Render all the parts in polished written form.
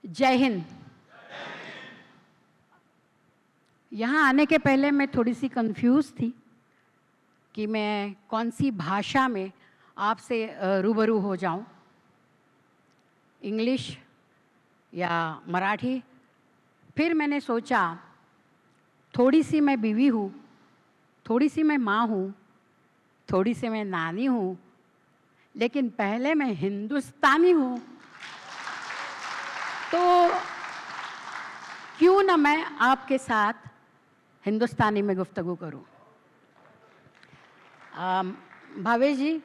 जय हिंद। यहाँ आने के पहले मैं थोड़ी सी कंफ्यूज थी कि मैं कौन सी भाषा में आपसे रूबरू हो जाऊं, इंग्लिश या मराठी। फिर मैंने सोचा थोड़ी सी मैं बीवी हूँ, थोड़ी सी मैं माँ हूँ, थोड़ी सी मैं नानी हूँ, लेकिन पहले मैं हिंदुस्तानी हूँ। तो क्यों ना मैं आपके साथ हिंदुस्तानी में गुफ्तगू करूं। भावेश जी,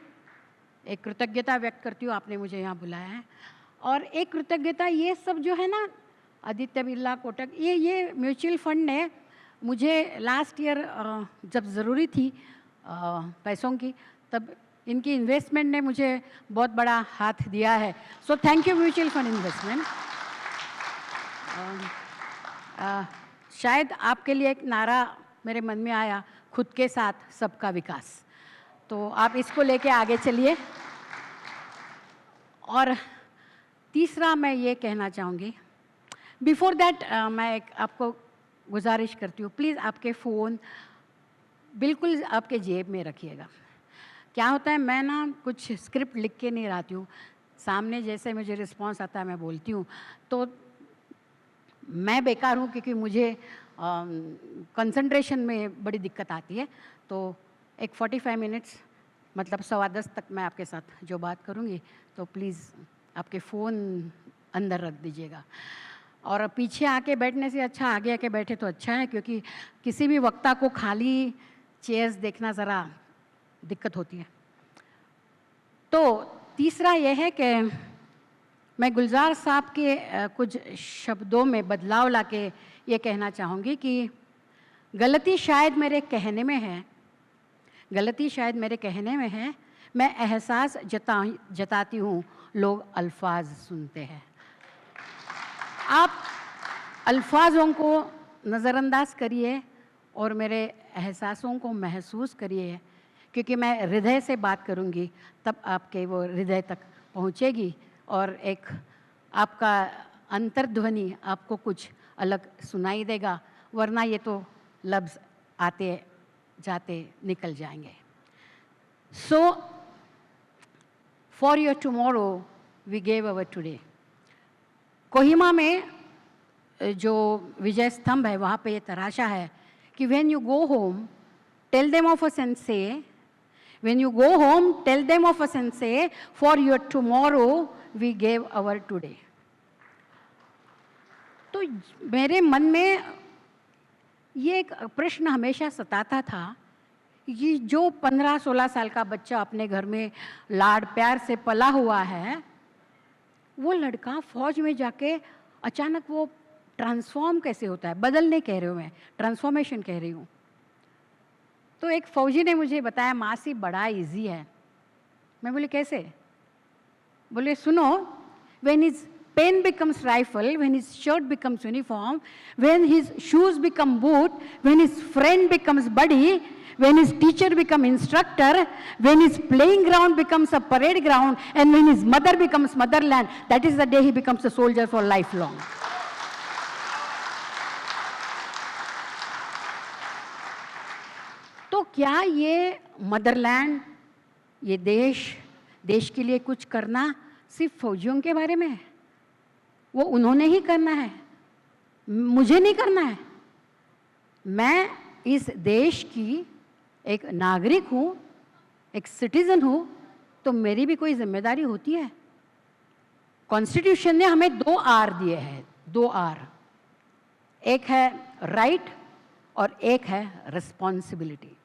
एक कृतज्ञता व्यक्त करती हूँ, आपने मुझे यहाँ बुलाया है। और एक कृतज्ञता ये सब जो है ना, आदित्य बिरला, कोटक, ये म्यूचुअल फंड ने मुझे लास्ट ईयर जब ज़रूरी थी पैसों की, तब इनकी इन्वेस्टमेंट ने मुझे बहुत बड़ा हाथ दिया है। So thank you mutual fund investment. शायद आपके लिए एक नारा मेरे मन में आया, खुद के साथ सबका विकास। तो आप इसको लेके आगे चलिए। और तीसरा मैं ये कहना चाहूँगी, बिफोर दैट मैं एक आपको गुजारिश करती हूँ, प्लीज़ आपके फ़ोन बिल्कुल आपके जेब में रखिएगा। क्या होता है, मैं ना कुछ स्क्रिप्ट लिख के नहीं लाती हूँ, सामने जैसे मुझे रिस्पॉन्स आता है मैं बोलती हूँ। तो मैं बेकार हूँ क्योंकि मुझे कंसंट्रेशन में बड़ी दिक्कत आती है। तो एक 45 मिनट्स मतलब 10:15 तक मैं आपके साथ जो बात करूँगी, तो प्लीज़ आपके फ़ोन अंदर रख दीजिएगा। और पीछे आके बैठने से अच्छा आगे आके बैठे तो अच्छा है, क्योंकि किसी भी वक्ता को खाली चेयर्स देखना ज़रा दिक्कत होती है। तो तीसरा यह है कि मैं गुलजार साहब के कुछ शब्दों में बदलाव लाके ये कहना चाहूँगी कि गलती शायद मेरे कहने में है, गलती शायद मेरे कहने में है, मैं एहसास जताती हूँ, लोग अल्फाज सुनते हैं। आप अल्फाजों को नज़रअंदाज करिए और मेरे एहसासों को महसूस करिए, क्योंकि मैं हृदय से बात करूँगी तब आपके वो हृदय तक पहुँचेगी और एक आपका अंतर्ध्वनि आपको कुछ अलग सुनाई देगा, वरना ये तो लफ्ज़ आते जाते निकल जाएंगे। So for your tomorrow we gave our today. Kohima में जो विजय स्तंभ है वहाँ पे ये तराशा है कि when you go home tell them of us and say, when you go home tell them of us and say, for your tomorrow we gave our today। तो मेरे मन में ये एक प्रश्न हमेशा सताता था, ये जो 15-16 साल का बच्चा अपने घर में लाड प्यार से पला हुआ है, वो लड़का फौज में जाके अचानक वो ट्रांसफॉर्म कैसे होता है। बदल नहीं कह रही हूँ मैं, ट्रांसफॉर्मेशन कह रही हूँ। तो एक फौजी ने मुझे बताया, मासी बड़ा इजी है। मैं बोली कैसे? बोले सुनो, when his pen becomes rifle, when his shirt becomes uniform, when his shoes become boot, when his friend becomes buddy, when his teacher becomes instructor, when his playing ground becomes a parade ground, and when his mother becomes motherland, that is the day he becomes a soldier for lifelong। तो क्या ये Motherland, ये देश के लिए कुछ करना सिर्फ फौजियों के बारे में है? वो उन्होंने ही करना है, मुझे नहीं करना है। मैं इस देश की एक नागरिक हूँ, एक सिटीजन हूँ, तो मेरी भी कोई जिम्मेदारी होती है। कॉन्स्टिट्यूशन ने हमें 2 आर दिए हैं, 2 आर। एक है राइट और एक है रिस्पॉन्सिबिलिटी।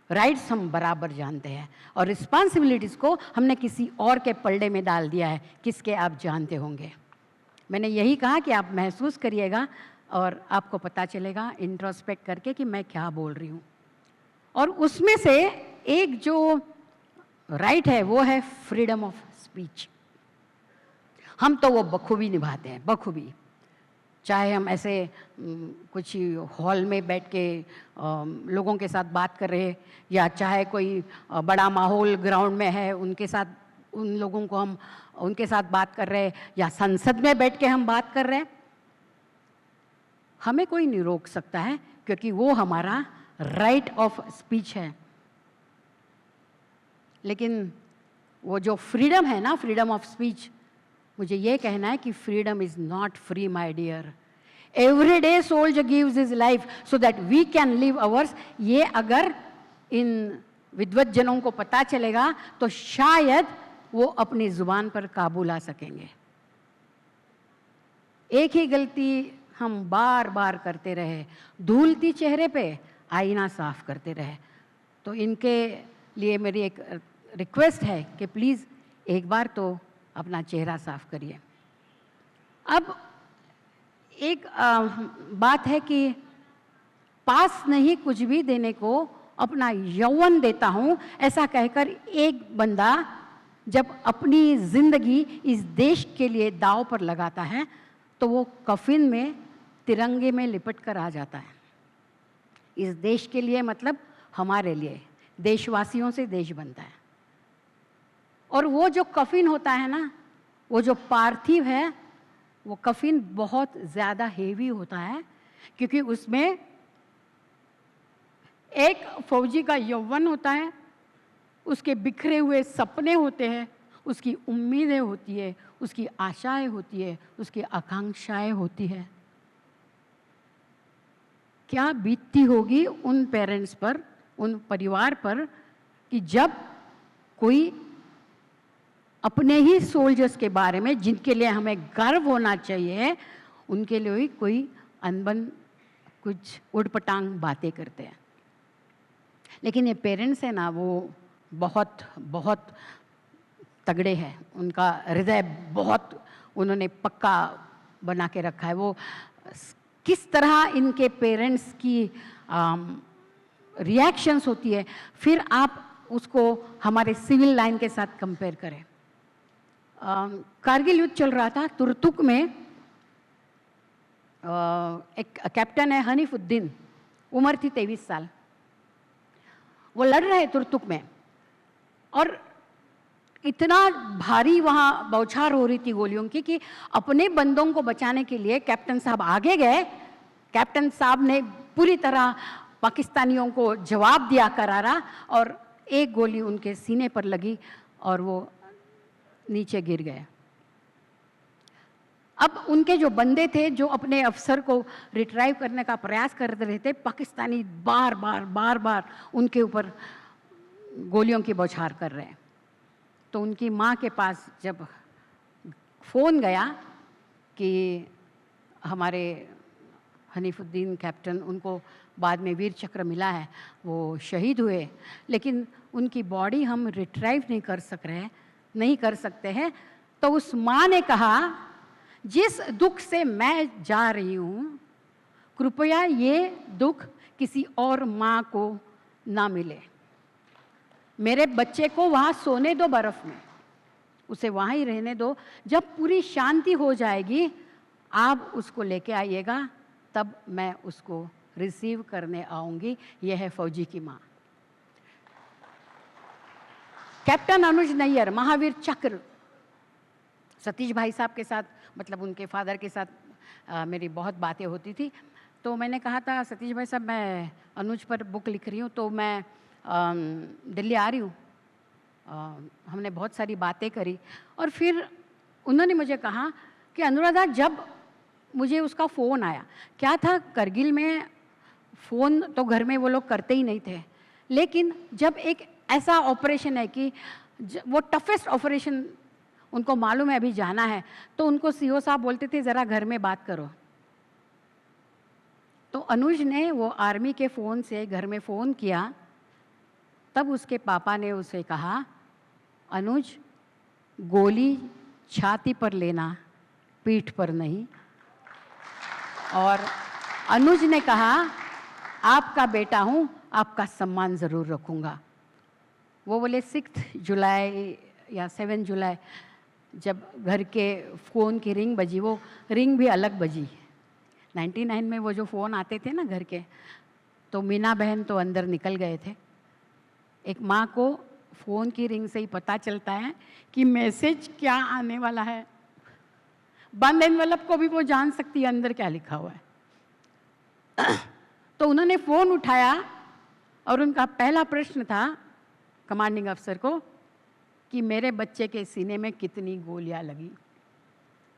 राइट्स हम बराबर जानते हैं और रिस्पॉन्सिबिलिटीज़ को हमने किसी और के पलड़े में डाल दिया है, किसके आप जानते होंगे। मैंने यही कहा कि आप महसूस करिएगा और आपको पता चलेगा इंट्रोस्पेक्ट करके कि मैं क्या बोल रही हूँ। और उसमें से एक जो राइट है वो है फ्रीडम ऑफ स्पीच। हम तो वो बखूबी निभाते हैं, बखूबी। चाहे हम ऐसे कुछ हॉल में बैठ के लोगों के साथ बात कर रहे, या चाहे कोई बड़ा माहौल ग्राउंड में है उनके साथ उन लोगों को हम उनके साथ बात कर रहे हैं या संसद में बैठ के हम बात कर रहे हैं, हमें कोई नहीं रोक सकता है, क्योंकि वो हमारा राइट ऑफ स्पीच है। लेकिन वो जो फ्रीडम है ना, फ्रीडम ऑफ स्पीच, मुझे ये कहना है कि freedom is not free my dear. Every day soldier gives his life so that we can live ours. ये अगर इन विद्वत जनों को पता चलेगा तो शायद वो अपनी जुबान पर काबू ला सकेंगे। एक ही गलती हम बार बार करते रहे, धूलती चेहरे पे आईना साफ करते रहे। तो इनके लिए मेरी एक रिक्वेस्ट है कि प्लीज़ एक बार तो अपना चेहरा साफ करिए। अब एक बात है कि पास नहीं कुछ भी देने को अपना यौवन देता हूँ, ऐसा कहकर एक बंदा जब अपनी ज़िंदगी इस देश के लिए दांव पर लगाता है तो वो कफिन में तिरंगे में लिपट कर आ जाता है। इस देश के लिए मतलब हमारे लिए, देशवासियों से देश बनता है। और वो जो कफिन होता है ना, वो जो पार्थिव है, वो कफिन बहुत ज़्यादा हेवी होता है, क्योंकि उसमें एक फौजी का यौवन होता है, उसके बिखरे हुए सपने होते हैं, उसकी उम्मीदें होती है, उसकी आशाएं होती है, उसकी आकांक्षाएं होती है। क्या बीतती होगी उन पेरेंट्स पर, उन परिवार पर, कि जब कोई अपने ही सोल्जर्स के बारे में, जिनके लिए हमें गर्व होना चाहिए, उनके लिए ही कोई अनबन कुछ उड़पटांग बातें करते हैं। लेकिन ये पेरेंट्स हैं ना, वो बहुत बहुत तगड़े हैं, उनका हृदय बहुत उन्होंने पक्का बना के रखा है। वो किस तरह इनके पेरेंट्स की रिएक्शंस होती है, फिर आप उसको हमारे सिविल लाइन के साथ कंपेयर करें। कारगिल युद्ध चल रहा था, तुर्तुक में एक कैप्टन है हनीफुद्दीन, उम्र थी 23 साल। वो लड़ रहे तुर्तुक में और इतना भारी वहाँ बौछार हो रही थी गोलियों की कि अपने बंदों को बचाने के लिए कैप्टन साहब आगे गए। कैप्टन साहब ने पूरी तरह पाकिस्तानियों को जवाब दिया करारा, और एक गोली उनके सीने पर लगी और वो नीचे गिर गए। अब उनके जो बंदे थे, जो अपने अफसर को रिट्राइव करने का प्रयास कर रहे थे, पाकिस्तानी बार बार उनके ऊपर गोलियों की बौछार कर रहे हैं। तो उनकी माँ के पास जब फ़ोन गया कि हमारे हनीफुद्दीन कैप्टन, उनको बाद में वीर चक्र मिला है, वो शहीद हुए, लेकिन उनकी बॉडी हम रिट्राइव नहीं कर सकते हैं, तो उस माँ ने कहा, जिस दुख से मैं जा रही हूँ, कृपया ये दुख किसी और माँ को ना मिले। मेरे बच्चे को वहाँ सोने दो बर्फ़ में, उसे वहाँ ही रहने दो। जब पूरी शांति हो जाएगी आप उसको लेके आइएगा, तब मैं उसको रिसीव करने आऊँगी। यह है फौजी की माँ। कैप्टन अनुज नैयर, महावीर चक्र, सतीश भाई साहब के साथ, मतलब उनके फादर के साथ मेरी बहुत बातें होती थी। तो मैंने कहा था, सतीश भाई साहब मैं अनुज पर बुक लिख रही हूँ, तो मैं दिल्ली आ रही हूँ। हमने बहुत सारी बातें करी और फिर उन्होंने मुझे कहा कि अनुराधा, जब मुझे उसका फ़ोन आया, क्या था करगिल में फ़ोन तो घर में वो लोग करते ही नहीं थे, लेकिन जब एक ऐसा ऑपरेशन है कि वो टफेस्ट ऑपरेशन उनको मालूम है अभी जाना है, तो उनको सीओ साहब बोलते थे ज़रा घर में बात करो। तो अनुज ने वो आर्मी के फ़ोन से घर में फ़ोन किया, तब उसके पापा ने उसे कहा, अनुज गोली छाती पर लेना, पीठ पर नहीं। और अनुज ने कहा, आपका बेटा हूँ, आपका सम्मान ज़रूर रखूँगा। वो बोले 6 जुलाई या 7 जुलाई जब घर के फ़ोन की रिंग बजी, वो रिंग भी अलग बजी। 99 में वो जो फ़ोन आते थे ना घर के, तो मीना बहन तो अंदर निकल गए थे। एक माँ को फ़ोन की रिंग से ही पता चलता है कि मैसेज क्या आने वाला है। बंद एनवेलप को भी वो जान सकती है अंदर क्या लिखा हुआ है। तो उन्होंने फ़ोन उठाया और उनका पहला प्रश्न था कमांडिंग अफसर को कि मेरे बच्चे के सीने में कितनी गोलियां लगी।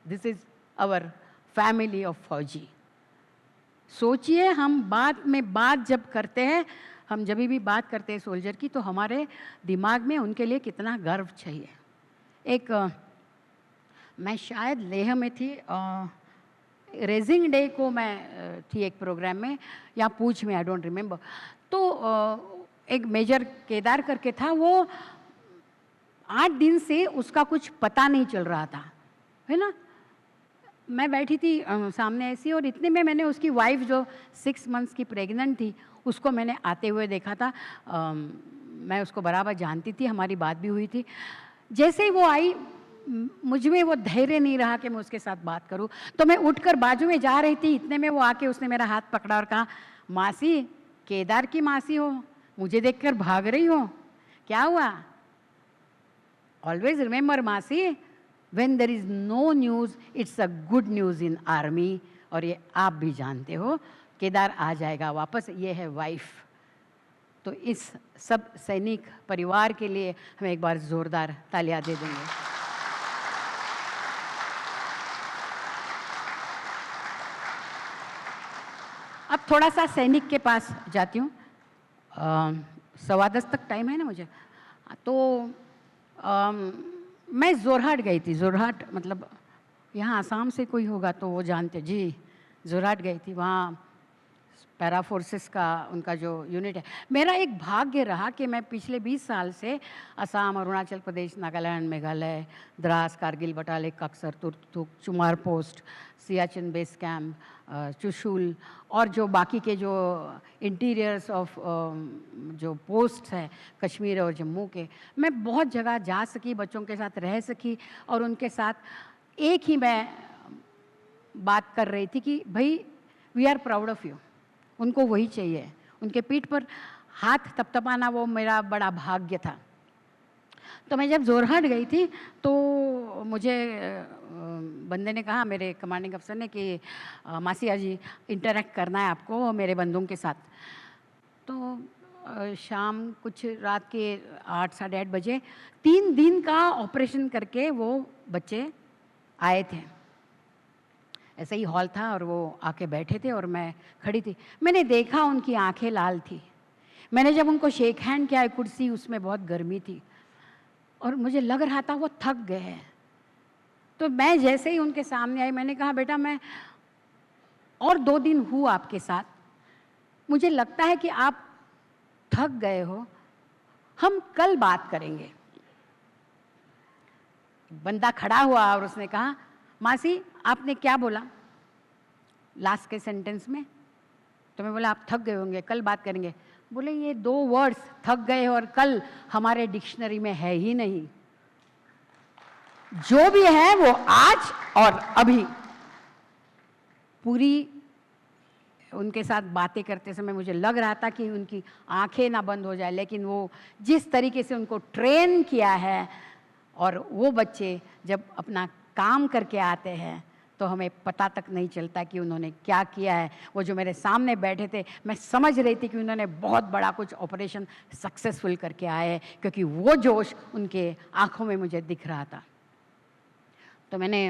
This is our family of फौजी। सोचिए, हम बात जब करते हैं, हम जब भी बात करते हैं सोल्जर की, तो हमारे दिमाग में उनके लिए कितना गर्व चाहिए। मैं शायद लेह में थी, रेजिंग डे को मैं थी एक प्रोग्राम में, या पूछ में, आई डोंट रिमेम्बर। तो एक मेजर केदार करके था, वो 8 दिन से उसका कुछ पता नहीं चल रहा था, है ना। मैं बैठी थी सामने ऐसी, और इतने में मैंने उसकी वाइफ जो 6 मंथ्स की प्रेग्नेंट थी, उसको मैंने आते हुए देखा था। मैं उसको बराबर जानती थी, हमारी बात भी हुई थी। जैसे ही वो आई, मुझ में वो धैर्य नहीं रहा कि मैं उसके साथ बात करूं, तो मैं उठकर बाजू में जा रही थी। इतने में वो आके उसने मेरा हाथ पकड़ा और कहा, मासी, केदार की मासी हो, मुझे देखकर भाग रही हो, क्या हुआ? Always remember masi, when there is no news it's a good news in army. और ये आप भी जानते हो, केदार आ जाएगा वापस, ये है वाइफ। तो इस सब सैनिक परिवार के लिए हम एक बार जोरदार तालियां दे देंगे। अब थोड़ा सा सैनिक के पास जाती हूँ। 10:15 तक टाइम है ना मुझे, तो मैं जोरहाट गई थी। जोरहाट मतलब यहाँ आसाम से कोई होगा तो वो जानते जी। जोरहाट गई थी, वहाँ पैरा फोर्सेस का उनका जो यूनिट है। मेरा एक भाग्य रहा कि मैं पिछले 20 साल से Assam, Arunachal Pradesh, Nagaland, Meghalaya, Dras, Kargil, Batalik, Kaksar, Turtuk, Chumar post, Siachen base camp, Chushul और जो बाकी के जो इंटीरियर्स ऑफ जो पोस्ट हैं कश्मीर और जम्मू के, मैं बहुत जगह जा सकी, बच्चों के साथ रह सकी। और उनके साथ एक ही मैं बात कर रही थी कि भाई, we are proud of you. उनको वही चाहिए, उनके पीठ पर हाथ थपथपाना वो मेरा बड़ा भाग्य था। तो मैं जब जोरहाट गई थी तो मुझे बंदे ने कहा, मेरे कमांडिंग अफसर ने, कि मासी जी इंटरेक्ट करना है आपको मेरे बंदों के साथ। तो शाम कुछ रात के 8 साढ़े 8 बजे 3 दिन का ऑपरेशन करके वो बच्चे आए थे। ऐसा ही हॉल था और वो आके बैठे थे और मैं खड़ी थी। मैंने देखा उनकी आंखें लाल थी। मैंने जब उनको शेक हैंड किया, कुर्सी उसमें बहुत गर्मी थी और मुझे लग रहा था वो थक गए हैं। तो मैं जैसे ही उनके सामने आई, मैंने कहा, बेटा मैं और 2 दिन हूँ आपके साथ, मुझे लगता है कि आप थक गए हो, हम कल बात करेंगे। बंदा खड़ा हुआ और उसने कहा, मासी आपने क्या बोला लास्ट के सेंटेंस में? तो मैं बोला, आप थक गए होंगे, कल बात करेंगे। बोले, ये 2 वर्ड्स थक गए और कल हमारे डिक्शनरी में है ही नहीं। जो भी है वो आज और अभी। पूरी उनके साथ बातें करते समय मुझे लग रहा था कि उनकी आंखें ना बंद हो जाए, लेकिन वो जिस तरीके से उनको ट्रेन किया है, और वो बच्चे जब अपना काम करके आते हैं तो हमें पता तक नहीं चलता कि उन्होंने क्या किया है। वो जो मेरे सामने बैठे थे, मैं समझ रही थी कि उन्होंने बहुत बड़ा कुछ ऑपरेशन सक्सेसफुल करके आए, क्योंकि वो जोश उनके आंखों में मुझे दिख रहा था। तो मैंने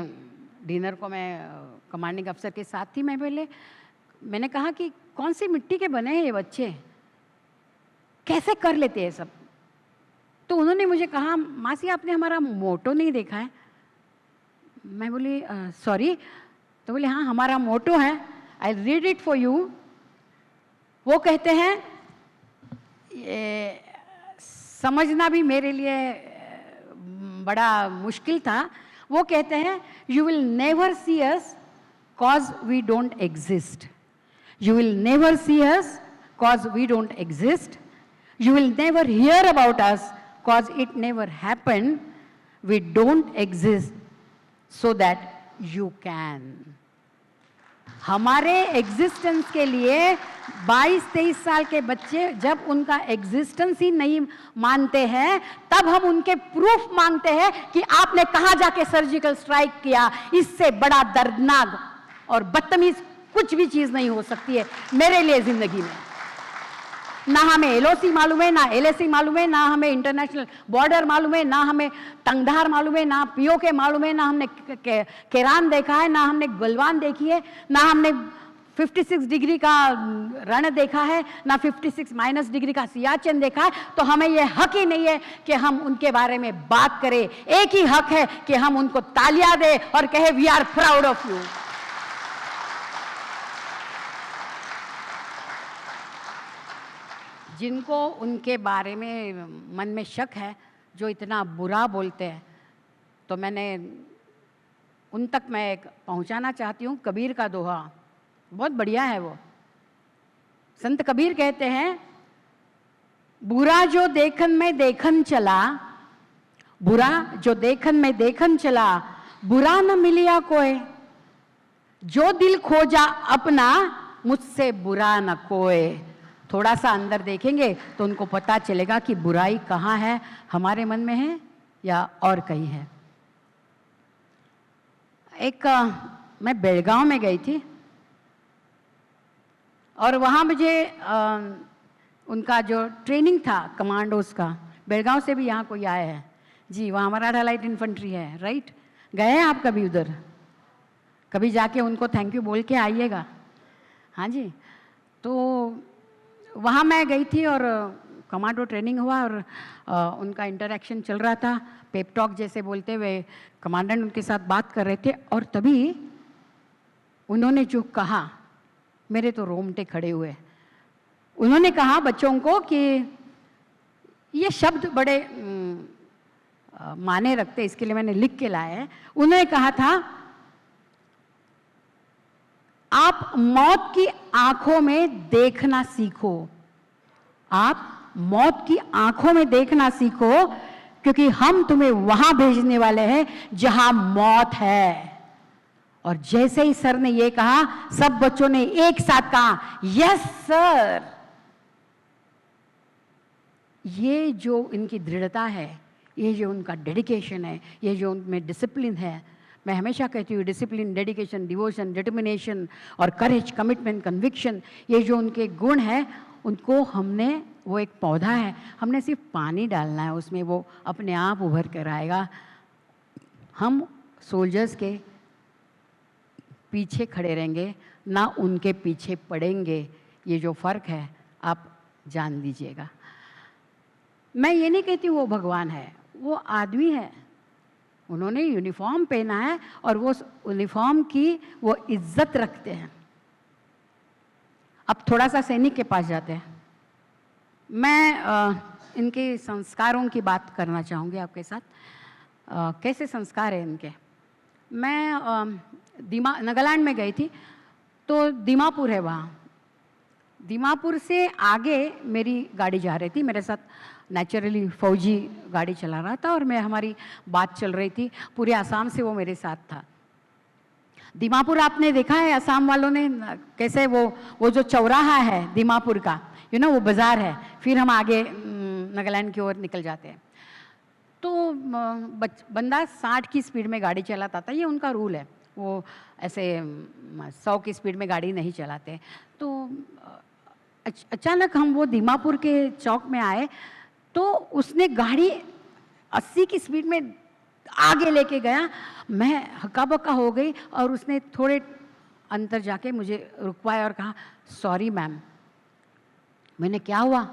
डिनर को, मैं कमांडिंग अफसर के साथ थी, मैंने कहा कि कौन सी मिट्टी के बने हैं ये बच्चे, कैसे कर लेते हैं सब? तो उन्होंने मुझे कहा, मासी आपने हमारा मोटो नहीं देखा है। मैं बोली, सॉरी। तो बोले, हाँ हमारा मोटो है, I read it for you. वो कहते हैं, ये समझना भी मेरे लिए बड़ा मुश्किल था। वो कहते हैं, you will never see us cause we don't exist. You will never see us cause we don't exist. You will never hear about us cause it never happened. We don't exist so that you can. हमारे existence के लिए 22-23 साल के बच्चे जब उनका existence ही नहीं मानते हैं, तब हम उनके प्रूफ मांगते हैं कि आपने कहां जाके सर्जिकल स्ट्राइक किया। इससे बड़ा दर्दनाक और बदतमीज कुछ भी चीज नहीं हो सकती है मेरे लिए जिंदगी में। ना हमें एलओसी मालूम है, ना एलएसी मालूम है, ना हमें इंटरनेशनल बॉर्डर मालूम है, ना हमें तंगधार मालूम है, ना पीओके मालूम है, ना हमने केरान देखा है, ना हमने गलवान देखी है, ना हमने 56 डिग्री का रण देखा है, ना 56 डिग्री का सियाचिन देखा है। तो हमें यह हक ही नहीं है कि हम उनके बारे में बात करें। एक ही हक है कि हम उनको तालियां दें और कहे we are proud of you. जिनको उनके बारे में मन में शक है, जो इतना बुरा बोलते हैं, तो मैंने उन तक मैं एक पहुंचाना चाहती हूँ कबीर का दोहा। बहुत बढ़िया है वो। संत कबीर कहते हैं, बुरा जो देखन में देखन चला, बुरा जो देखन में देखन चला, बुरा न मिलिया कोई, जो दिल खोजा अपना, मुझसे बुरा न कोई। थोड़ा सा अंदर देखेंगे तो उनको पता चलेगा कि बुराई कहाँ है, हमारे मन में है या और कहीं है। मैं बेलगांव में गई थी और वहाँ मुझे उनका जो ट्रेनिंग था कमांडोज का, बेलगांव से भी यहाँ कोई आए हैं जी, वहाँ मराठा लाइट इन्फेंट्री है, राइट? गए हैं आप कभी उधर? कभी जाके उनको थैंक यू बोल के आइएगा। हाँ जी। तो वहाँ मैं गई थी और कमांडो ट्रेनिंग हुआ और उनका इंटरेक्शन चल रहा था, पेप टॉक जैसे बोलते हुए कमांडेंट उनके साथ बात कर रहे थे। और तभी उन्होंने जो कहा, मेरे तो रोंगटे खड़े हुए। उन्होंने कहा बच्चों को कि ये शब्द बड़े माने रखते, इसके लिए मैंने लिख के लाया है। उन्होंने कहा था, आप मौत की आंखों में देखना सीखो, आप मौत की आंखों में देखना सीखो, क्योंकि हम तुम्हें वहां भेजने वाले हैं जहां मौत है। और जैसे ही सर ने यह कहा, सब बच्चों ने एक साथ कहा, यस सर। ये जो इनकी दृढ़ता है, ये जो उनका डेडिकेशन है, ये जो उनमें डिसिप्लिन है, मैं हमेशा कहती हूँ डिसिप्लिन, डेडिकेशन, डिवोशन, डिटर्मिनेशन और करेज, कमिटमेंट, कन्विक्शन, ये जो उनके गुण हैं, उनको हमने, वो एक पौधा है, हमने सिर्फ पानी डालना है उसमें, वो अपने आप उभर कर आएगा। हम सोल्जर्स के पीछे खड़े रहेंगे, ना उनके पीछे पड़ेंगे। ये जो फ़र्क है आप जान लीजिएगा। मैं ये नहीं कहती वो भगवान है, वो आदमी है। उन्होंने यूनिफॉर्म पहना है और वो यूनिफॉर्म की वो इज्जत रखते हैं। अब थोड़ा सा सैनिक के पास जाते हैं। मैं इनके संस्कारों की बात करना चाहूँगी आपके साथ। कैसे संस्कार है इनके। मैं नागालैंड में गई थी, तो दीमापुर है वहाँ। दीमापुर से आगे मेरी गाड़ी जा रही थी, मेरे साथ नेचुरली फौजी गाड़ी चला रहा था और मैं, हमारी बात चल रही थी। पूरे आसाम से वो मेरे साथ था। दीमापुर आपने देखा है असम वालों ने कैसे, वो जो चौराहा है दीमापुर का, वो बाज़ार है, फिर हम आगे नागालैंड की ओर निकल जाते हैं। तो बंदा 60 की स्पीड में गाड़ी चलाता था, ये उनका रूल है। वो ऐसे 100 की स्पीड में गाड़ी नहीं चलाते। तो अचानक हम वो दीमापुर के चौक में आए, तो उसने गाड़ी 80 की स्पीड में आगे लेके गया। मैं हक्का बक्का हो गई और उसने थोड़े अंतर जाके मुझे रुकवाया और कहा, सॉरी मैम। मैंने, क्या हुआ?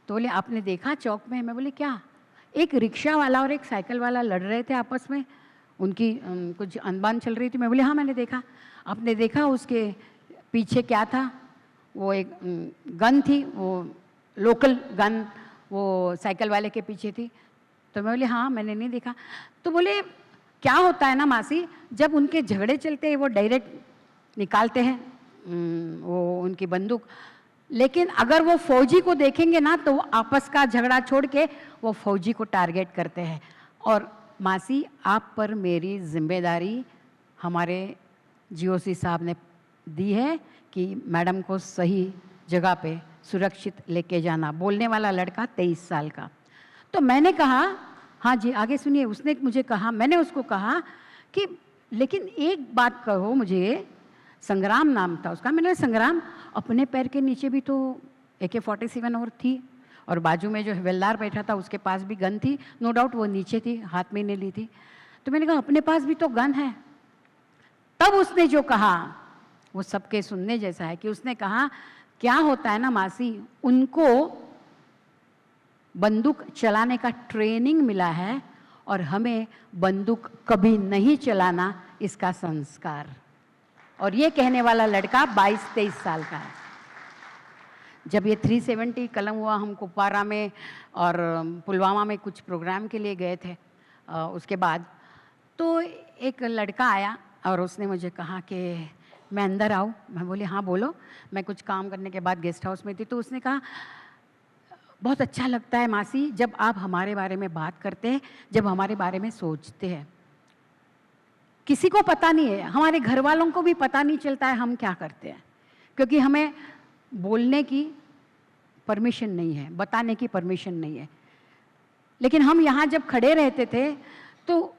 तो बोले, आपने देखा चौक में? मैं बोले, क्या? एक रिक्शा वाला और एक साइकिल वाला लड़ रहे थे आपस में, उनकी कुछ अनबन चल रही थी। मैं बोले, हाँ मैंने देखा। आपने देखा उसके पीछे क्या था? वो एक गन थी, वो लोकल गन, वो साइकिल वाले के पीछे थी। तो मैं बोले, हाँ मैंने नहीं देखा। तो बोले, क्या होता है ना मासी, जब उनके झगड़े चलते हैं वो डायरेक्ट निकालते हैं वो उनकी बंदूक, लेकिन अगर वो फौजी को देखेंगे ना तो वो आपस का झगड़ा छोड़ के वो फौजी को टारगेट करते हैं। और मासी, आप पर मेरी जिम्मेदारी हमारे जीओसी साहब ने दी है कि मैडम को सही जगह पे सुरक्षित लेके जाना। बोलने वाला लड़का 23 साल का। तो मैंने कहा, हाँ जी आगे सुनिए। उसने मुझे कहा, मैंने उसको कहा कि लेकिन एक बात कहो मुझे, संग्राम नाम था उसका। मैंने कहा संग्राम, अपने पैर के नीचे भी तो AK-47 और थी, और बाजू में जो हवलदार बैठा था उसके पास भी गन थी, नो डाउट वो नीचे थी, हाथ में नहीं ली थी। तो मैंने कहा अपने पास भी तो गन है। तब उसने जो कहा वो सबके सुनने जैसा है कि उसने कहा, क्या होता है ना मासी, उनको बंदूक चलाने का ट्रेनिंग मिला है और हमें बंदूक कभी नहीं चलाना, इसका संस्कार। और ये कहने वाला लड़का 22-23 साल का है। जब ये 370 कलम हुआ, हम कुपवारा में और पुलवामा में कुछ प्रोग्राम के लिए गए थे, उसके बाद तो एक लड़का आया और उसने मुझे कहा कि मैं अंदर आऊँ। मैं बोली हाँ बोलो। मैं कुछ काम करने के बाद गेस्ट हाउस में थी, तो उसने कहा बहुत अच्छा लगता है मासी जब आप हमारे बारे में बात करते हैं, जब हमारे बारे में सोचते हैं। किसी को पता नहीं है, हमारे घर वालों को भी पता नहीं चलता है हम क्या करते हैं, क्योंकि हमें बोलने की परमिशन नहीं है, बताने की परमिशन नहीं है। लेकिन हम यहाँ जब खड़े रहते थे तो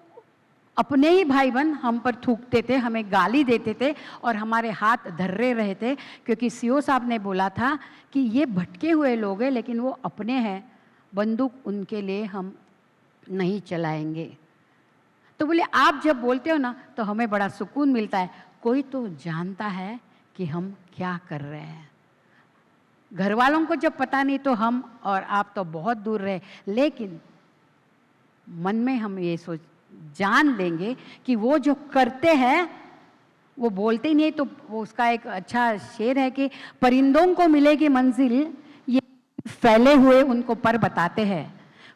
अपने ही भाई बहन हम पर थूकते थे, हमें गाली देते थे और हमारे हाथ धर्रे रहे थे, क्योंकि सीओ साहब ने बोला था कि ये भटके हुए लोग हैं लेकिन वो अपने हैं, बंदूक उनके लिए हम नहीं चलाएंगे। तो बोले आप जब बोलते हो ना तो हमें बड़ा सुकून मिलता है, कोई तो जानता है कि हम क्या कर रहे हैं। घर वालों को जब पता नहीं तो हम और आप तो बहुत दूर रहे, लेकिन मन में हम ये सोच जान लेंगे कि वो जो करते हैं वो बोलते ही नहीं। तो वो उसका एक अच्छा शेर है कि परिंदों को मिलेगी मंजिल, ये फैले हुए उनको पर बताते हैं।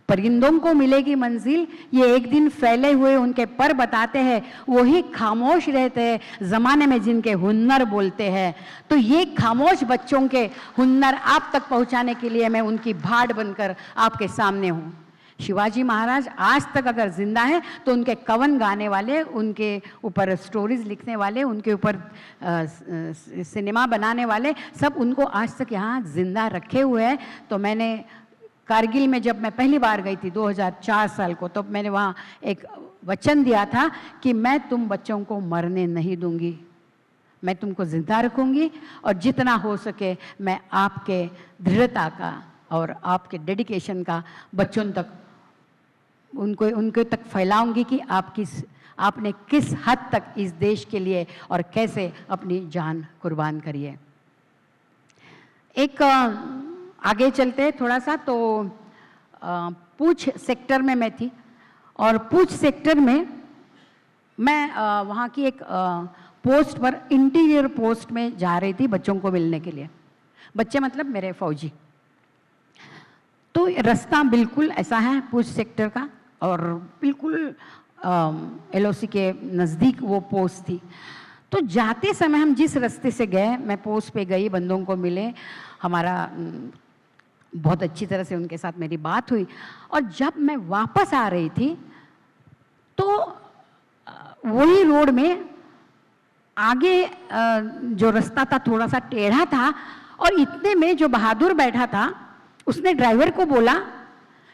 परिंदों को मिलेगी मंजिल, ये एक दिन फैले हुए उनके पर बताते हैं। वही खामोश रहते हैं ज़माने में जिनके हुन्नर बोलते हैं। तो ये खामोश बच्चों के हुन्नर आप तक पहुंचाने के लिए मैं उनकी भाट बनकर आपके सामने हूँ। शिवाजी महाराज आज तक अगर जिंदा है तो उनके कवन गाने वाले, उनके ऊपर स्टोरीज लिखने वाले, उनके ऊपर सिनेमा बनाने वाले सब उनको आज तक यहाँ जिंदा रखे हुए हैं। तो मैंने कारगिल में जब मैं पहली बार गई थी 2004 साल को, तो मैंने वहाँ एक वचन दिया था कि मैं तुम बच्चों को मरने नहीं दूंगी, मैं तुमको जिंदा रखूंगी और जितना हो सके मैं आपके दृढ़ता का और आपके डेडिकेशन का बच्चों तक उनके तक फैलाऊंगी कि आपने किस हद तक इस देश के लिए और कैसे अपनी जान कुर्बान करी है। एक आगे चलते थोड़ा सा, तो पूंछ सेक्टर में मैं थी और पूंछ सेक्टर में मैं वहाँ की एक पोस्ट पर, इंटीरियर पोस्ट में जा रही थी बच्चों को मिलने के लिए। बच्चे मतलब मेरे फौजी। तो रास्ता बिल्कुल ऐसा है पूंछ सेक्टर का और बिल्कुल LOC के नज़दीक वो पोस्ट थी। तो जाते समय हम जिस रास्ते से गए, मैं पोस्ट पे गई, बंदों को मिले, हमारा बहुत अच्छी तरह से उनके साथ मेरी बात हुई। और जब मैं वापस आ रही थी तो वही रोड में आगे जो रास्ता था थोड़ा सा टेढ़ा था और इतने में जो बहादुर बैठा था उसने ड्राइवर को बोला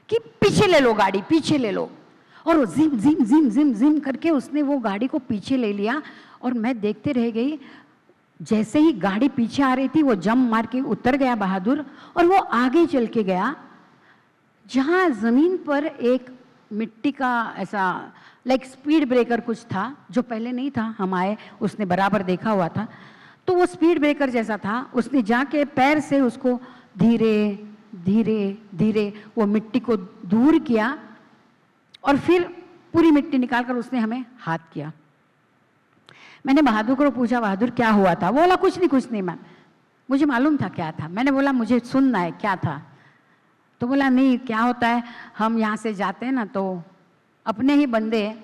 कि पीछे ले लो गाड़ी, पीछे ले लो। और वो gym gym gym gym gym करके उसने वो गाड़ी को पीछे ले लिया और मैं देखते रह गई। जैसे ही गाड़ी पीछे आ रही थी वो जंप मार के उतर गया बहादुर और वो आगे चल के गया जहाँ ज़मीन पर एक मिट्टी का ऐसा लाइक स्पीड ब्रेकर कुछ था जो पहले नहीं था, हम आए उसने बराबर देखा हुआ था। तो वो स्पीड ब्रेकर जैसा था, उसने जाके पैर से उसको धीरे धीरे धीरे वो मिट्टी को दूर किया और फिर पूरी मिट्टी निकालकर उसने हमें हाथ किया। मैंने बहादुर को पूछा, बहादुर क्या हुआ था? वो बोला कुछ नहीं मैम, मुझे मालूम था क्या था। मैंने बोला मुझे सुनना है क्या था? तो बोला नहीं, क्या होता है हम यहाँ से जाते हैं ना तो अपने ही बंदे,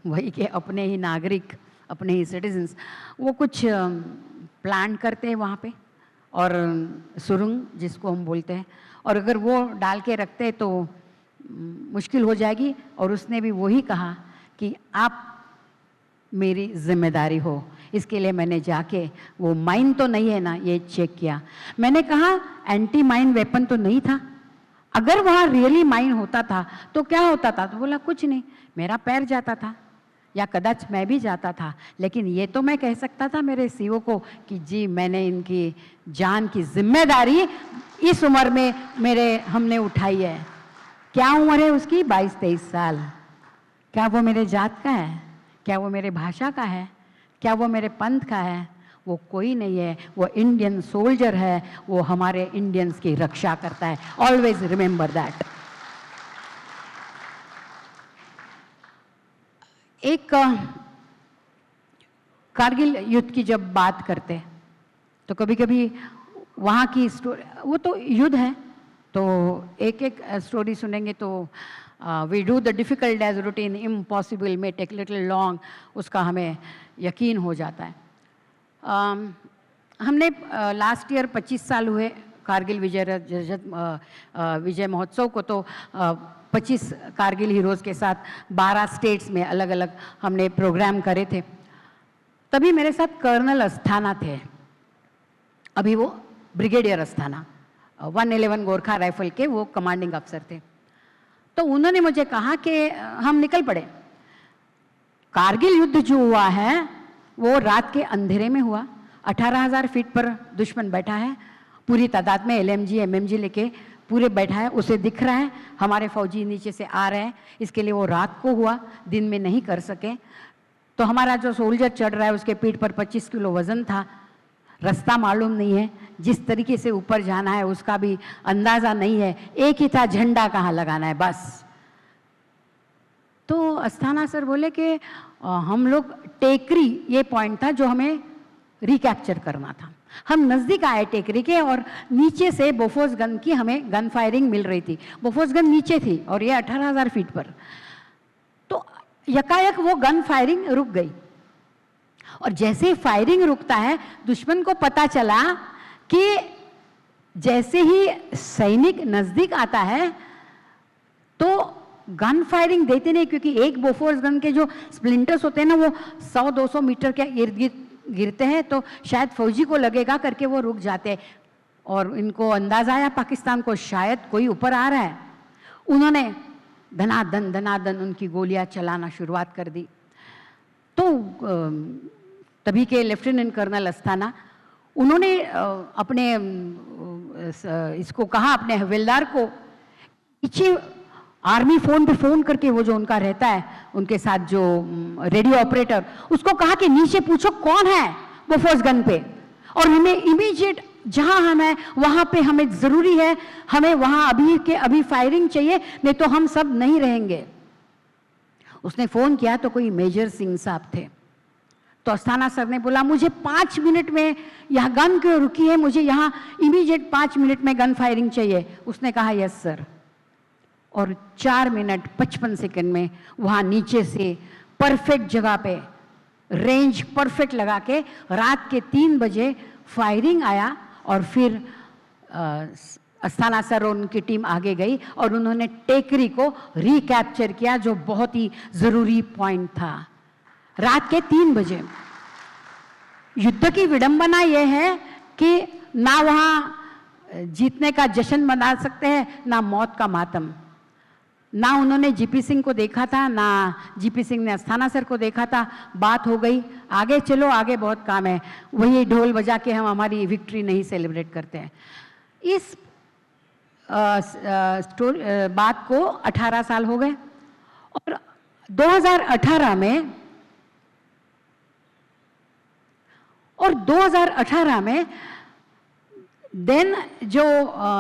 वही के अपने ही नागरिक, अपने ही सिटीजन्स, वो कुछ प्लान करते हैं वहाँ पे और सुरंग जिसको हम बोलते हैं, और अगर वो डाल के रखते हैं तो मुश्किल हो जाएगी। और उसने भी वही कहा कि आप मेरी जिम्मेदारी हो। इसके लिए मैंने जाके वो माइन तो नहीं है ना ये चेक किया। मैंने कहा एंटी माइन वेपन तो नहीं था, अगर वहाँ रियली माइन होता था तो क्या होता था? तो बोला कुछ नहीं, मेरा पैर जाता था या कदाच मैं भी जाता था, लेकिन ये तो मैं कह सकता था मेरे सीओ को कि जी मैंने इनकी जान की जिम्मेदारी इस उम्र में हमने उठाई है। क्या उम्र है उसकी? 22-23 साल। क्या वो मेरे जात का है? क्या वो मेरे भाषा का है? क्या वो मेरे पंथ का है? वो कोई नहीं है, वो इंडियन सोल्जर है, वो हमारे इंडियंस की रक्षा करता है। Always remember that. एक कारगिल युद्ध की जब बात करते तो कभी कभी वहाँ की स्टोरी, वो तो युद्ध है तो एक एक स्टोरी सुनेंगे तो we do the difficult as routine, impossible may take little long, उसका हमें यकीन हो जाता है। हमने लास्ट ईयर 25 साल हुए कारगिल विजय महोत्सव को, तो 25 कारगिल हीरोज़ के साथ 12 स्टेट्स में अलग अलग हमने प्रोग्राम करे थे। तभी मेरे साथ कर्नल अस्थाना थे, अभी वो ब्रिगेडियर अस्थाना, 111 गोरखा राइफल के वो कमांडिंग अफसर थे। तो उन्होंने मुझे कहा कि हम निकल पड़े। कारगिल युद्ध जो हुआ है वो रात के अंधेरे में हुआ, 18,000 फीट पर दुश्मन बैठा है, पूरी तादाद में LMG MMG लेके पूरे बैठा है, उसे दिख रहा है हमारे फौजी नीचे से आ रहे हैं, इसके लिए वो रात को हुआ, दिन में नहीं कर सके। तो हमारा जो सोल्जर चढ़ रहा है उसके पीठ पर 25 किलो वज़न था, रास्ता मालूम नहीं है, जिस तरीके से ऊपर जाना है उसका भी अंदाज़ा नहीं है, एक ही था झंडा कहाँ लगाना है बस। तो अस्थाना सर बोले कि हम लोग टेकरी, ये पॉइंट था जो हमें रिकैप्चर करना था। हम नज़दीक आए टेकरी के और नीचे से बोफोर्स गन की हमें गन फायरिंग मिल रही थी। बोफोर्स गन नीचे थी और ये 18,000 फीट पर। तो यकायक वो गन फायरिंग रुक गई और जैसे ही फायरिंग रुकता है दुश्मन को पता चला कि जैसे ही सैनिक नज़दीक आता है तो गन फायरिंग देते नहीं, क्योंकि एक बोफोर्स गन के जो स्प्लिंटर्स होते हैं ना वो 100-200 मीटर के इर्द गिर्द गिरते हैं, तो शायद फौजी को लगेगा करके वो रुक जाते हैं। और इनको अंदाज़ा आया पाकिस्तान को शायद कोई ऊपर आ रहा है, उन्होंने धनाधन उनकी गोलियां चलाना शुरुआत कर दी। तो तभी के लेफ्टिनेंट कर्नल अस्थाना, उन्होंने अपने इसको कहा अपने हवलदार को, पीछे आर्मी फ़ोन पे फ़ोन करके, वो जो उनका रहता है उनके साथ जो रेडियो ऑपरेटर, उसको कहा कि नीचे पूछो कौन है बोफोर्स गन पे, और हमें इमीडिएट जहां हम हैं वहां पे हमें ज़रूरी है, हमें वहां अभी के अभी फायरिंग चाहिए, नहीं तो हम सब नहीं रहेंगे। उसने फ़ोन किया तो कोई मेजर सिंह साहब थे। तो अस्थाना सर ने बोला मुझे 5 मिनट में, यहाँ गन क्यों रुकी है, मुझे यहाँ इमीडिएट 5 मिनट में गन फायरिंग चाहिए। उसने कहा यस सर, और 4 मिनट 55 सेकंड में वहाँ नीचे से परफेक्ट जगह पे रेंज परफेक्ट लगा के रात के 3 बजे फायरिंग आया। और फिर अस्थाना सर और उनकी टीम आगे गई और उन्होंने टेकरी को रिकैप्चर किया, जो बहुत ही ज़रूरी पॉइंट था। रात के 3 बजे। युद्ध की विडंबना यह है कि ना वहाँ जीतने का जश्न मना सकते हैं, ना मौत का मातम। ना उन्होंने जीपी सिंह को देखा था, ना जीपी सिंह ने अस्थाना सर को देखा था। बात हो गई, आगे चलो, आगे बहुत काम है, वही ढोल बजा के हम हमारी विक्ट्री नहीं सेलिब्रेट करते हैं। इस बात को 18 साल हो गए और 2018 में देन जो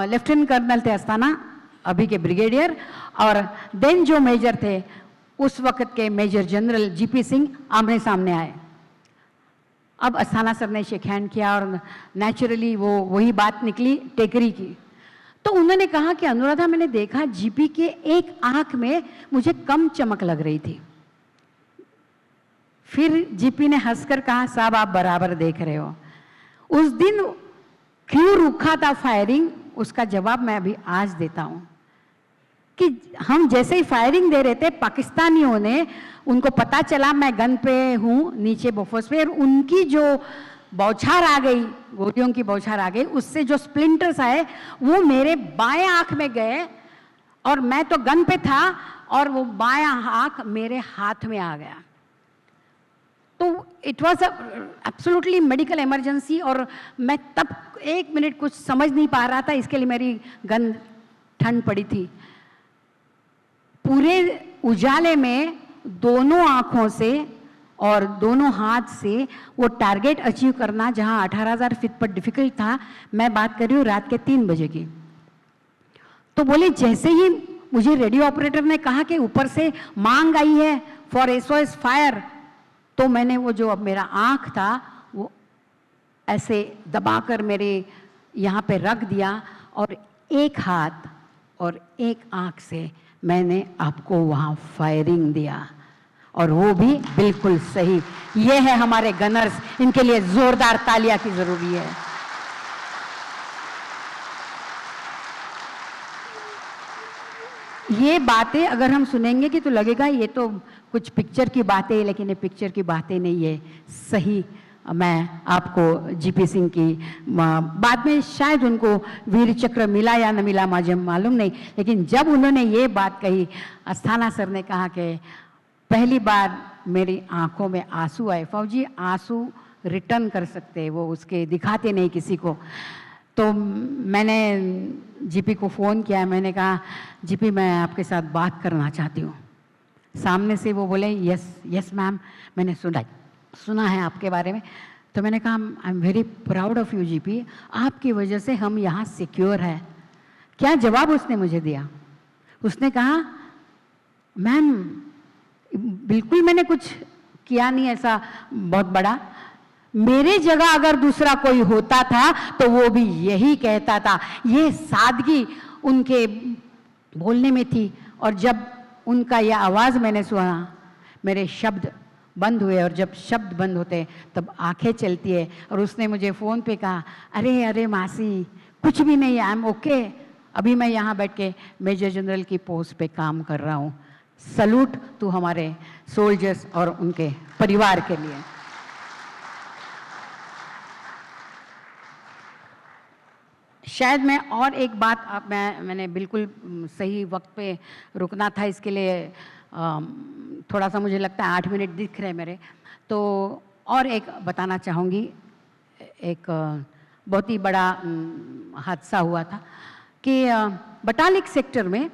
लेफ्टिनेंट कर्नल थे अस्थाना, अभी के ब्रिगेडियर, और देन जो मेजर थे उस वक्त के मेजर जनरल जीपी सिंह आमने सामने आए। अब अस्थाना सर ने शेक हैंड किया और नेचुरली वही बात निकली टेकरी की। तो उन्होंने कहा कि अनुराधा, मैंने देखा जीपी के एक आंख में मुझे कम चमक लग रही थी। फिर जीपी ने हंसकर कहा, साहब आप बराबर देख रहे हो। उस दिन क्यों रुका था फायरिंग, उसका जवाब मैं अभी आज देता हूं। कि हम जैसे ही फायरिंग दे रहे थे, पाकिस्तानियों ने, उनको पता चला मैं गन पे हूँ नीचे बोफोर्स पे, और उनकी जो बौछार आ गई, गोलियों की बौछार आ गई, उससे जो स्प्लिंटर्स आए वो मेरे बाएं आंख में गए, और मैं तो गन पे था और वो बायां आंख मेरे हाथ में आ गया। तो it was absolutely medical emergency, और मैं तब 1 मिनट कुछ समझ नहीं पा रहा था, इसके लिए मेरी गन ठंड पड़ी थी। पूरे उजाले में दोनों आंखों से और दोनों हाथ से वो टारगेट अचीव करना, जहां 18,000 फीट पर डिफिकल्ट था, मैं बात कर रही हूँ रात के 3 बजे की। तो बोले जैसे ही मुझे रेडियो ऑपरेटर ने कहा कि ऊपर से मांग आई है फॉर SOS फायर, तो मैंने वो जो अब मेरा आंख था वो ऐसे दबाकर मेरे यहाँ पे रख दिया, और एक हाथ और एक आंख से मैंने आपको वहाँ फायरिंग दिया, और वो भी बिल्कुल सही। ये है हमारे गनर्स, इनके लिए जोरदार तालियां की जरूरी है। ये बातें अगर हम सुनेंगे कि तो लगेगा ये तो कुछ पिक्चर की बातें, लेकिन ये पिक्चर की बातें नहीं है, सही। मैं आपको जीपी सिंह की, बाद में शायद उनको वीर चक्र मिला या न मिला मुझे मालूम नहीं, लेकिन जब उन्होंने ये बात कही, अस्थाना सर ने कहा कि पहली बार मेरी आंखों में आंसू आए। फौजी आंसू रिटर्न कर सकते, वो उसके दिखाते नहीं किसी को। तो मैंने जीपी को फ़ोन किया, मैंने कहा जीपी मैं आपके साथ बात करना चाहती हूँ। सामने से वो बोले यस यस मैम, मैंने सुना है आपके बारे में। तो मैंने कहा I am very proud of you GP, आपकी वजह से हम यहाँ सिक्योर है। क्या जवाब उसने मुझे दिया? उसने कहा मैम बिल्कुल मैंने कुछ किया नहीं ऐसा बहुत बड़ा, मेरे जगह अगर दूसरा कोई होता था तो वो भी यही कहता था। ये सादगी उनके बोलने में थी, और जब उनका यह आवाज़ मैंने सुना, मेरे शब्द बंद हुए, और जब शब्द बंद होते तब आंखें चलती है। और उसने मुझे फ़ोन पे कहा अरे अरे मासी कुछ भी नहीं, आई एम ओके, अभी मैं यहाँ बैठ के मेजर जनरल की पोस्ट पे काम कर रहा हूँ। सलूट टू हमारे सोल्जर्स और उनके परिवार के लिए। शायद मैं और एक बात मैंने बिल्कुल सही वक्त पे रुकना था, इसके लिए थोड़ा सा मुझे लगता है 8 मिनट दिख रहे मेरे, तो और एक बताना चाहूँगी। एक बहुत ही बड़ा हादसा हुआ था कि बटालिक सेक्टर में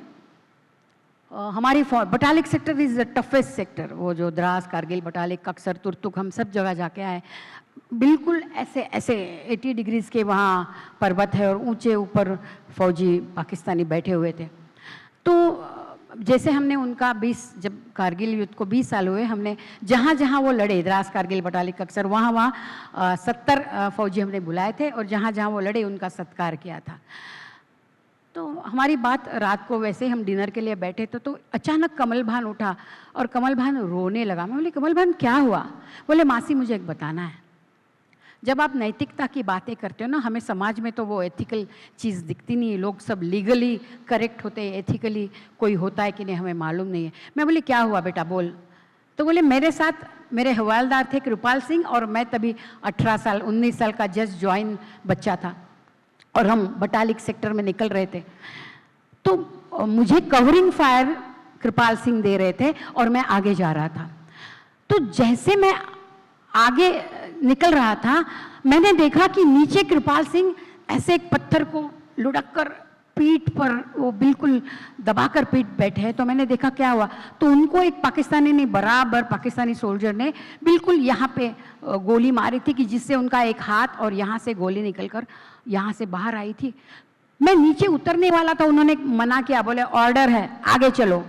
हमारी Batalik sector is the toughest sector. वो जो द्रास, कारगिल, बटालिक, अक्सर, तुर्तुक, हम सब जगह जाके आए। बिल्कुल ऐसे ऐसे 80 डिग्रीज के वहाँ पर्वत है, और ऊंचे ऊपर फौजी पाकिस्तानी बैठे हुए थे। तो जैसे हमने उनका जब कारगिल युद्ध को 20 साल हुए, हमने जहाँ जहाँ वो लड़े, द्रास, कारगिल, बटालिक, अक्सर, वहाँ 70 फौजी हमने बुलाए थे, और जहाँ जहाँ वो लड़े उनका सत्कार किया था। तो हमारी बात रात को, वैसे हम डिनर के लिए बैठे थे, तो अचानक कमल भान उठा और कमल भान रोने लगा। मैं बोली कमल भान क्या हुआ? बोले मासी मुझे एक बताना है। जब आप नैतिकता की बातें करते हो ना, हमें समाज में तो वो एथिकल चीज़ दिखती नहीं है, लोग सब लीगली करेक्ट होते हैं, एथिकली कोई होता है कि नहीं हमें मालूम नहीं है। मैं बोली क्या हुआ बेटा बोल। तो बोले मेरे साथ मेरे हवालदार थे कृपाल सिंह, और मैं तभी 18 साल 19 साल का जस्ट ज्वाइन बच्चा था, और हम बटालिक सेक्टर में निकल रहे थे। तो मुझे कवरिंग फायर कृपाल सिंह दे रहे थे, और मैं आगे जा रहा था। तो जैसे मैं आगे निकल रहा था, मैंने देखा कि नीचे कृपाल सिंह ऐसे एक पत्थर को लुढ़क कर पीठ पर वो बिल्कुल दबाकर पीठ बैठे हैं। तो मैंने देखा क्या हुआ, तो उनको एक पाकिस्तानी ने, बराबर पाकिस्तानी सोल्जर ने बिल्कुल यहाँ पे गोली मारी थी, कि जिससे उनका एक हाथ और यहाँ से गोली निकलकर यहाँ से बाहर आई थी। मैं नीचे उतरने वाला था, उन्होंने मना किया, बोले ऑर्डर है आगे चलो,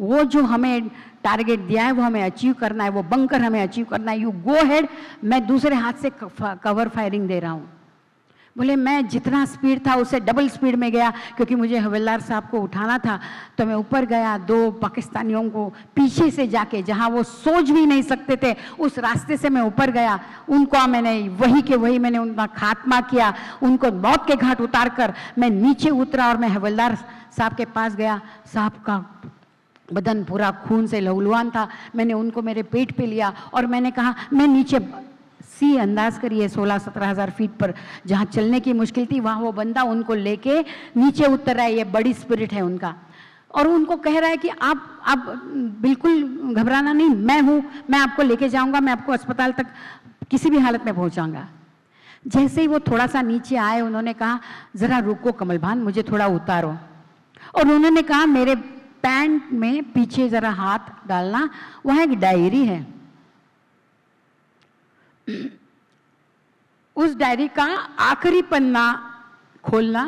वो जो हमें टारगेट दिया है वो हमें अचीव करना है, वो बंकर हमें अचीव करना है, यू गो हेड। मैं दूसरे हाथ से कवर फायरिंग दे रहा हूँ। बोले मैं जितना स्पीड था उससे डबल स्पीड में गया, क्योंकि मुझे हवलदार साहब को उठाना था। तो मैं ऊपर गया, 2 पाकिस्तानियों को पीछे से जाके, जहाँ वो सोच भी नहीं सकते थे उस रास्ते से मैं ऊपर गया, उनको मैंने वही के वही मैंने उनका खात्मा किया, उनको मौत के घाट उतार कर मैं नीचे उतरा और मैं हवलदार साहब के पास गया। साहब का बदन पूरा खून से लहूलुहान था। मैंने उनको मेरे पेट पे लिया और मैंने कहा, मैं नीचे सी अंदाज करिए 16-17 हज़ार फीट पर जहाँ चलने की मुश्किल थी, वहाँ वो बंदा उनको लेके नीचे उतर रहा है। ये बड़ी स्पिरिट है उनका। और उनको कह रहा है कि आप बिल्कुल घबराना नहीं, मैं हूँ, मैं आपको लेके जाऊँगा, मैं आपको अस्पताल तक किसी भी हालत में पहुँचाऊँगा। जैसे ही वो थोड़ा सा नीचे आए, उन्होंने कहा, ज़रा रुको कमल भान, मुझे थोड़ा उतारो। और उन्होंने कहा, मेरे पैंट में पीछे ज़रा हाथ डालना, वहाँ एक डायरी है, उस डायरी का आखिरी पन्ना खोलना।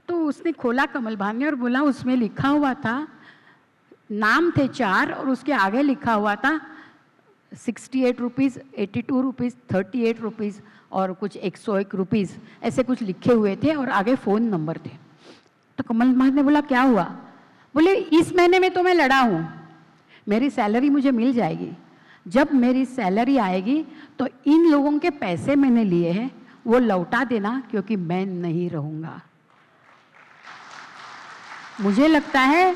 तो उसने खोला कमल भान ने और बोला, उसमें लिखा हुआ था, नाम थे 4 और उसके आगे लिखा हुआ था 68 रुपीज़, 82 रुपीज़, 38 रुपीज़ और कुछ 101 रुपीज़, ऐसे कुछ लिखे हुए थे और आगे फ़ोन नंबर थे। तो कमल भान ने बोला, क्या हुआ? बोले, इस महीने में तो मैं लड़ा हूँ, मेरी सैलरी मुझे मिल जाएगी, जब मेरी सैलरी आएगी तो इन लोगों के पैसे मैंने लिए हैं वो लौटा देना, क्योंकि मैं नहीं रहूँगा। मुझे लगता है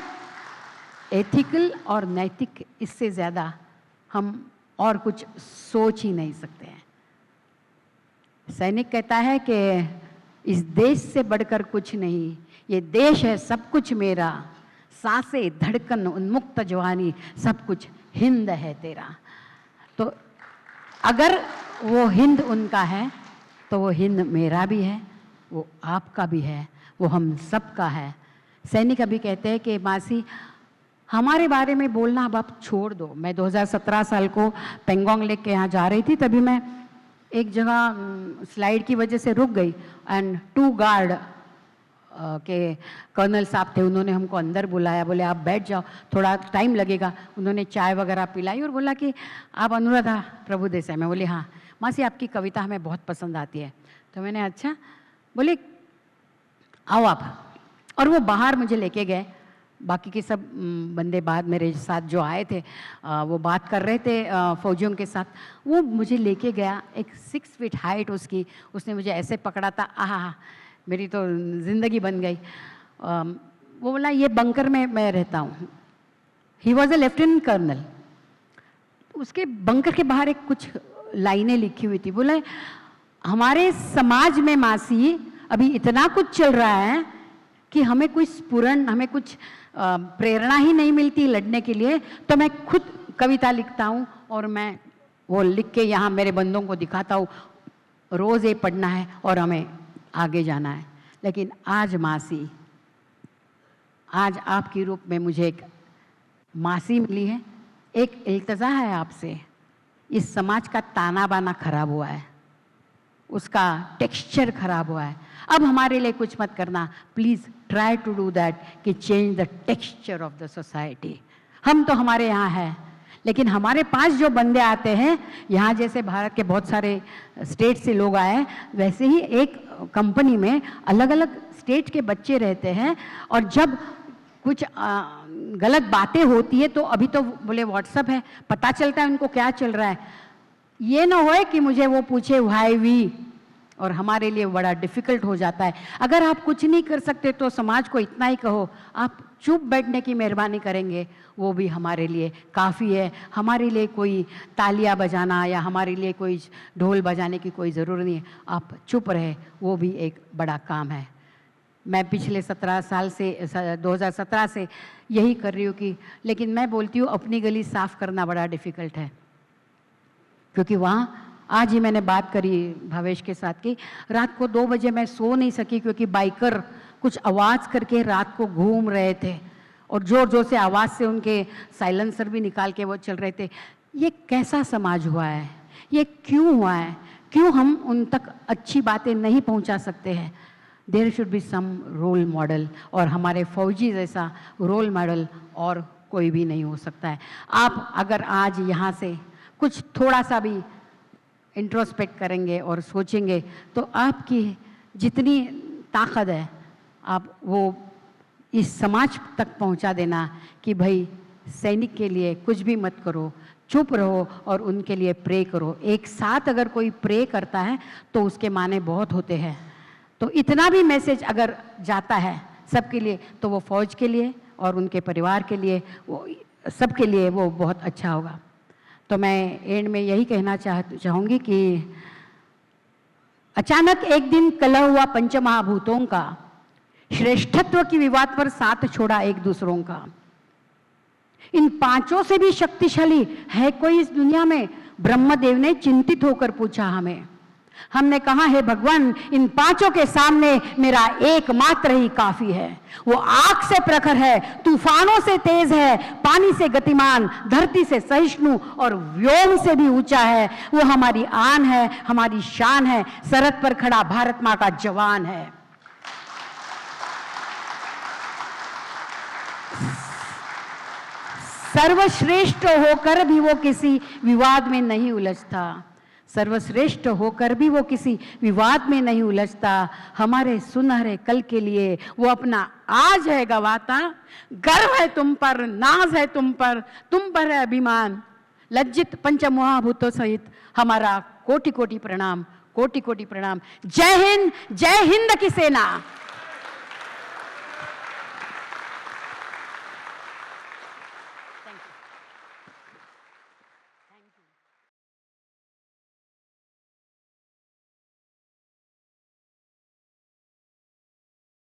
एथिकल और नैतिक, इससे ज़्यादा हम और कुछ सोच ही नहीं सकते हैं। सैनिक कहता है कि इस देश से बढ़कर कुछ नहीं, ये देश है सब कुछ मेरा, सांसें धड़कन उन्मुक्त जवानी, सब कुछ हिंद है तेरा। तो अगर वो हिंद उनका है तो वो हिंद मेरा भी है, वो आपका भी है, वो हम सबका है। सैनिक अभी कहते हैं कि मासी, हमारे बारे में बोलना अब आप छोड़ दो। मैं 2017 साल को पेंगोंग लेक के यहाँ जा रही थी, तभी मैं एक जगह स्लाइड की वजह से रुक गई एंड 2 गार्ड के कर्नल साहब थे, उन्होंने हमको अंदर बुलाया, बोले आप बैठ जाओ, थोड़ा टाइम लगेगा। उन्होंने चाय वगैरह पिलाई और बोला कि आप अनुराधा प्रभुदेसाई? मैं बोली हाँ। मासी, आपकी कविता हमें बहुत पसंद आती है। तो मैंने अच्छा, बोले आओ आप। और वो बाहर मुझे लेके गए, बाकी के सब बंदे बाद मेरे साथ जो आए थे वो बात कर रहे थे फौजियों के साथ। वो मुझे लेके गया, एक 6 फीट हाइट उसकी, उसने मुझे ऐसे पकड़ा था, आहा, मेरी तो ज़िंदगी बन गई। वो बोला, ये बंकर में मैं रहता हूँ। He was a lieutenant colonel. उसके बंकर के बाहर एक कुछ लाइनें लिखी हुई थी। बोले, हमारे समाज में मासी अभी इतना कुछ चल रहा है कि हमें कोई स्फुरण, हमें कुछ प्रेरणा ही नहीं मिलती लड़ने के लिए, तो मैं खुद कविता लिखता हूँ और मैं वो लिख के यहाँ मेरे बंदों को दिखाता हूँ, रोज़ ये पढ़ना है और हमें आगे जाना है। लेकिन आज मासी, आज आपके रूप में मुझे एक मासी मिली है, एक इल्तजा है आपसे। इस समाज का ताना बाना खराब हुआ है, उसका टेक्सचर खराब हुआ है। अब हमारे लिए कुछ मत करना, please try to do that, कि change the texture of the society. हम तो हमारे यहाँ हैं, लेकिन हमारे पास जो बंदे आते हैं, यहाँ जैसे भारत के बहुत सारे स्टेट से लोग आए, वैसे ही एक कंपनी में अलग अलग स्टेट के बच्चे रहते हैं। और जब कुछ गलत बातें होती है तो अभी तो बोले व्हाट्सएप है, पता चलता है उनको क्या चल रहा है। ये ना होए कि मुझे वो पूछे व्हाई वी, और हमारे लिए बड़ा डिफ़िकल्ट हो जाता है। अगर आप कुछ नहीं कर सकते तो समाज को इतना ही कहो, आप चुप बैठने की मेहरबानी करेंगे, वो भी हमारे लिए काफ़ी है। हमारे लिए कोई तालियां बजाना या हमारे लिए कोई ढोल बजाने की कोई ज़रूरत नहीं है, आप चुप रहे, वो भी एक बड़ा काम है। मैं पिछले 17 साल से 2017 से यही कर रही हूँ कि, लेकिन मैं बोलती हूँ अपनी गली साफ़ करना बड़ा डिफ़िकल्ट है, क्योंकि वहाँ आज ही मैंने बात करी भावेश के साथ की, रात को 2 बजे मैं सो नहीं सकी, क्योंकि बाइकर कुछ आवाज़ करके रात को घूम रहे थे और ज़ोर ज़ोर से आवाज़ से उनके साइलेंसर भी निकाल के वो चल रहे थे। ये कैसा समाज हुआ है? ये क्यों हुआ है? क्यों हम उन तक अच्छी बातें नहीं पहुंचा सकते हैं? There should be some role model, और हमारे फौजी जैसा रोल मॉडल और कोई भी नहीं हो सकता है। आप अगर आज यहाँ से कुछ थोड़ा सा भी इंट्रोस्पेक्ट करेंगे और सोचेंगे तो आपकी जितनी ताकत है आप वो इस समाज तक पहुंचा देना कि भाई सैनिक के लिए कुछ भी मत करो, चुप रहो और उनके लिए प्रे करो। एक साथ अगर कोई प्रे करता है तो उसके माने बहुत होते हैं। तो इतना भी मैसेज अगर जाता है सबके लिए तो वो फौज के लिए और उनके परिवार के लिए, वो सबके लिए वो बहुत अच्छा होगा। तो मैं एंड में यही कहना चाहूँगी कि अचानक एक दिन कलह हुआ पंचमहाभूतों का, श्रेष्ठत्व की विवाद पर साथ छोड़ा एक दूसरों का। इन पांचों से भी शक्तिशाली है कोई इस दुनिया में? ब्रह्मदेव ने चिंतित होकर पूछा हमें। हमने कहा है भगवान, इन पांचों के सामने मेरा एकमात्र ही काफी है। वो आग से प्रखर है, तूफानों से तेज है, पानी से गतिमान, धरती से सहिष्णु और व्योम से भी ऊंचा है। वो हमारी आन है, हमारी शान है, सरहद पर खड़ा भारत मां का जवान है। सर्वश्रेष्ठ होकर भी वो किसी विवाद में नहीं उलझता। सर्वश्रेष्ठ होकर भी वो किसी विवाद में नहीं उलझता। हमारे सुनहरे कल के लिए वो अपना आज है गवाता। गर्व है तुम पर, नाज है तुम पर है अभिमान। लज्जित पंचमहाभूतों सहित हमारा कोटि कोटि प्रणाम, कोटि कोटि प्रणाम। जय हिंद की सेना। Thank you.